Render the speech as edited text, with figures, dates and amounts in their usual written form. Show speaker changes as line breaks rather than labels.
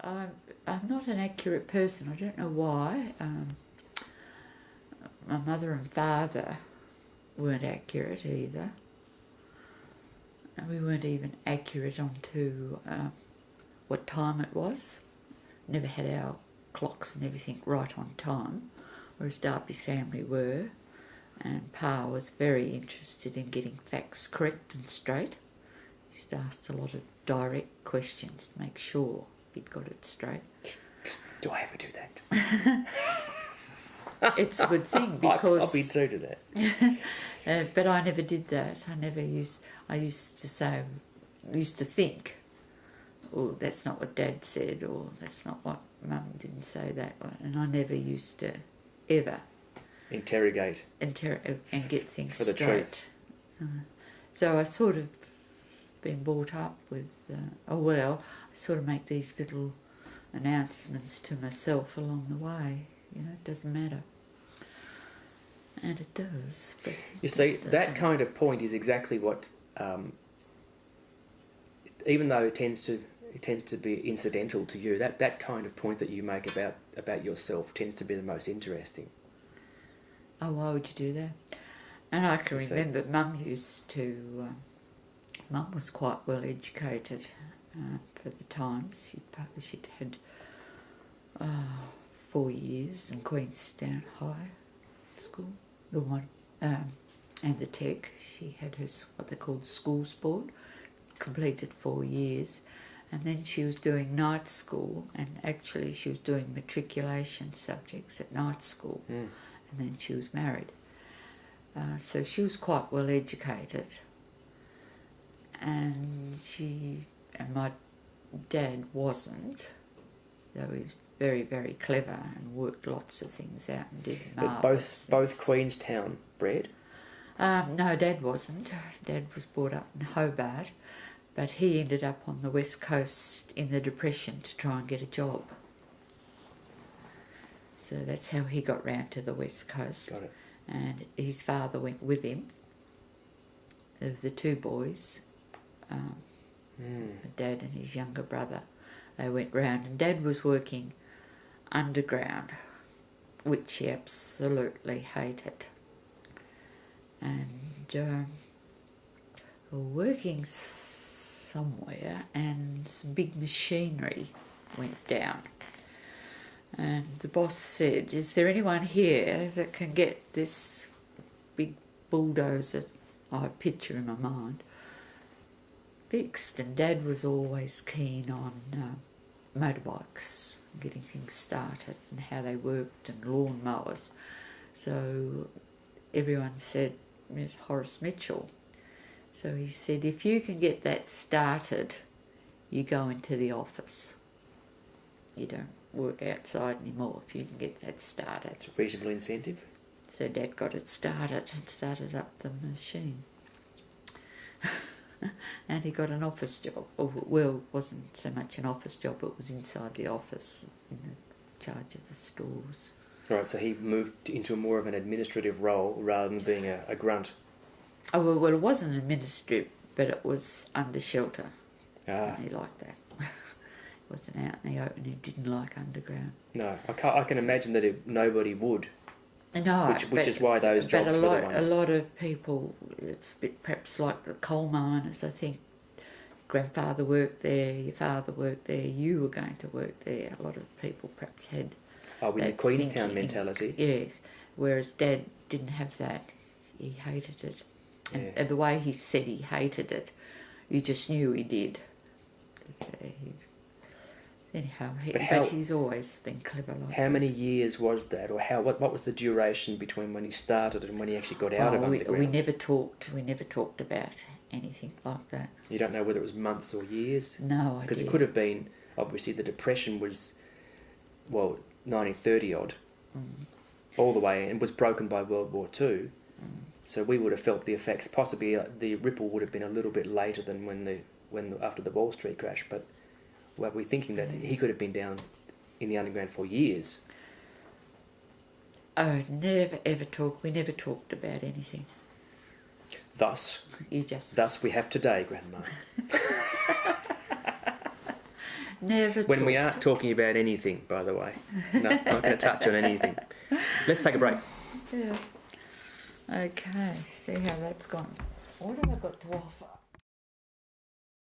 I'm not an accurate person. I don't know why. My mother and father weren't accurate either. And we weren't even accurate onto what time it was. Never had our clocks and everything right on time, whereas Darby's family were. And Pa was very interested in getting facts correct and straight. He used to ask a lot of direct questions to make sure he'd got it straight.
Do I ever do that?
It's a good thing because
I'll be true to that.
but I never did that. I used to think, oh, that's not what Dad said, or that's not what Mum didn't say that, and I never used to ever
interrogate
and get things
for the
straight. So I sort of been brought up with, I sort of make these little announcements to myself along the way. It doesn't matter. And it does. But
you see, that kind of point is exactly what, even though it tends to be incidental to you, that kind of point that you make about yourself tends to be the most interesting.
Oh, why would you do that? And I can remember Mum used to... Mum was quite well educated for the times. She'd had 4 years in Queenstown High School, the one, and the Tech. She had what they called schools board, completed 4 years, and then she was doing night school, and actually she was doing matriculation subjects at night school, and then she was married. So she was quite well educated, and my dad wasn't, though he was very, very clever and worked lots of things out and did marvellous
But both Queenstown bred?
No, Dad wasn't. Dad was brought up in Hobart, but he ended up on the West Coast in the Depression to try and get a job. So that's how he got round to the West Coast.
Got it.
And his father went with him, of the two boys, Dad and his younger brother. They went round, and Dad was working underground, which he absolutely hated. And working somewhere, and some big machinery went down. And the boss said, "Is there anyone here that can get this big bulldozer," I picture in my mind, fixed? And Dad was always keen on motorbikes, getting things started and how they worked, and lawn mowers. So everyone said, "Miss Horace Mitchell." So he said, "If you can get that started, you go into the office. You don't work outside anymore if you can get that started."
It's a reasonable incentive.
So Dad got it started and started up the machine. And he got an office job. Well, it wasn't so much an office job, it was inside the office, in the charge of the stores.
Right, so he moved into more of an administrative role rather than being a grunt.
Oh, well, it wasn't administrative, but it was under shelter. And he liked that. It wasn't out in the open. He didn't like underground.
No, I can imagine that nobody would.
No,
which is why those jobs were the ones.
A lot of people, it's a bit perhaps like the coal miners. I think grandfather worked there, your father worked there, you were going to work there. A lot of people perhaps had
in the Queenstown mentality.
Yes, whereas Dad didn't have that. He hated it. And the way he said he hated it, you just knew he did. Anyhow, but he's always been clever like that.
How many years was that, or what was the duration between when he started and when he actually got out of underground?
We never talked about anything like that.
You don't know whether it was months or years?
No idea.
Because it could have been, obviously the Depression was, 1930 odd, all the way, and was broken by World War II. So we would have felt the effects. Possibly the ripple would have been a little bit later than after the Wall Street crash, but we're thinking that he could have been down in the underground for years.
Oh, we never talked about anything.
Thus we have today, Grandma.
Never.
When we
talked.
aren't talking about anything, by the way. No, not going to touch on anything. Let's take a break.
Yeah. Okay, see how that's gone. What have I got to offer?